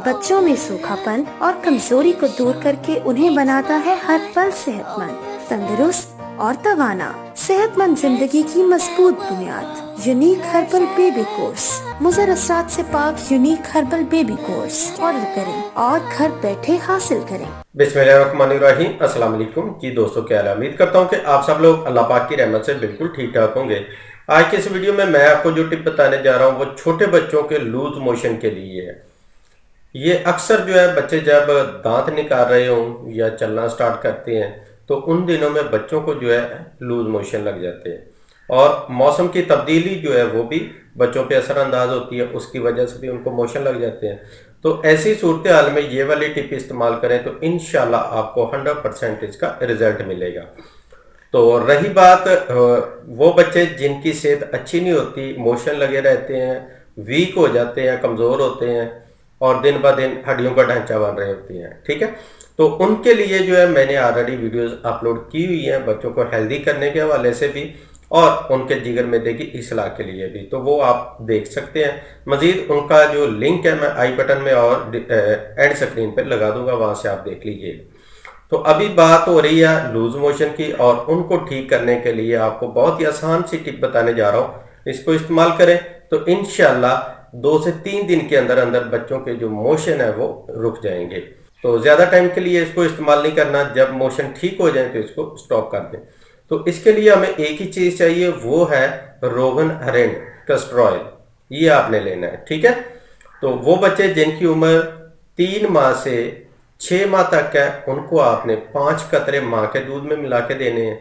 बच्चों में सूखापन और कमजोरी को दूर करके उन्हें बनाता है हर पल सेहतमंद, तंदुरुस्त और तवाना। सेहतमंद जिंदगी की मजबूत बुनियाद। Unique herbal baby course. मुज़र असरात से पाक unique herbal baby course order करें और घर बैठे हासिल करें। बिस्मिल्लाहिर्रहमानिर्रहीम। अस्सलाम वालेकुम जी दोस्तों, क्या हाल है? उम्मीद करता हूँ कि आप सब लोग अल्लाह पाक की रहमत से बिल्कुल ठीक ठाक होंगे। आज की इस वीडियो में मैं आपको जो टिप बताने जा रहा हूँ वो छोटे बच्चों के लूज मोशन के लिए है। ये अक्सर जो है बच्चे जब दांत निकाल रहे हों या चलना स्टार्ट करते हैं तो उन दिनों में बच्चों को जो है लूज मोशन लग जाते हैं, और मौसम की तब्दीली जो है वो भी बच्चों पे असरअंदाज होती है, उसकी वजह से भी उनको मोशन लग जाते हैं। तो ऐसी सूरत हाल में ये वाली टिप इस्तेमाल करें तो इंशाल्लाह आपको 100% इसका रिजल्ट मिलेगा। तो रही बात वो बच्चे जिनकी सेहत अच्छी नहीं होती, मोशन लगे रहते हैं, वीक हो जाते हैं, कमज़ोर होते हैं और दिन ब दिन हड्डियों का ढांचा बन रहे होती हैं, ठीक है। तो उनके लिए जो है मैंने ऑलरेडी वीडियोस अपलोड की हुई हैं, बच्चों को हेल्दी करने के हवाले से भी और उनके जिगर मैदे की इस्लाह के लिए भी, तो वो आप देख सकते हैं। मज़ीद उनका जो लिंक है मैं आई बटन में और एंड स्क्रीन पर लगा दूंगा, वहाँ से आप देख लीजिए। तो अभी बात हो रही है लूज मोशन की, और उनको ठीक करने के लिए आपको बहुत ही आसान सी टिप बताने जा रहा हूँ। इसको इस्तेमाल करें तो इंशाल्लाह 2 से 3 दिन के अंदर अंदर बच्चों के जो मोशन है वो रुक जाएंगे। तो ज़्यादा टाइम के लिए इसको इस्तेमाल नहीं करना, जब मोशन ठीक हो जाए तो इसको स्टॉप कर दें। तो इसके लिए हमें एक ही चीज़ चाहिए, वो है रोगन हरेंड कैस्टर ऑयल। ये आपने लेना है, ठीक है। तो वो बच्चे जिनकी उम्र 3 माह से 6 माह तक है उनको आपने 5 कतरे माँ के दूध में मिला के देने हैं,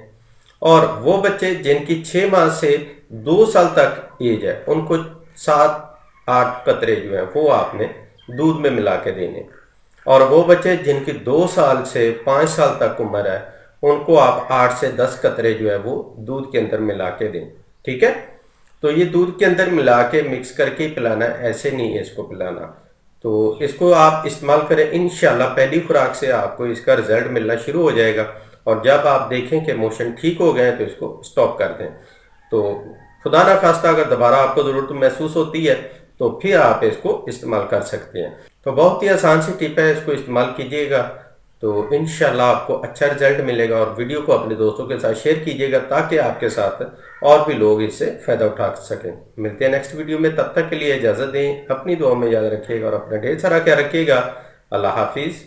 और वो बच्चे जिनकी 6 माह से 2 साल तक एज है उनको 7-8 कतरे जो है वो आपने दूध में मिला के देने, और वो बच्चे जिनकी 2 साल से 5 साल तक उम्र है उनको आप 8 से 10 कतरे जो है वो दूध के अंदर मिला के दें, ठीक है। तो ये दूध के अंदर मिला के मिक्स करके ही पिलाना है, ऐसे नहीं है इसको पिलाना। तो इसको आप इस्तेमाल करें, इंशाल्लाह पहली खुराक से आपको इसका रिजल्ट मिलना शुरू हो जाएगा, और जब आप देखें कि मोशन ठीक हो गए तो इसको स्टॉप कर दें। तो खुदा ना खास्ता अगर दोबारा आपको ज़रूरत महसूस होती है तो फिर आप इसको इस्तेमाल कर सकते हैं। तो बहुत ही आसान सी टिप है, इसको इस्तेमाल कीजिएगा तो इंशाल्लाह आपको अच्छा रिजल्ट मिलेगा। और वीडियो को अपने दोस्तों के साथ शेयर कीजिएगा ताकि आपके साथ और भी लोग इससे फ़ायदा उठा सकें। मिलते हैं नेक्स्ट वीडियो में, तब तक के लिए इजाज़त दें, अपनी दुआ में याद रखिएगा और अपना ढेर सारा ख्याल रखिएगा। अल्लाह हाफिज़।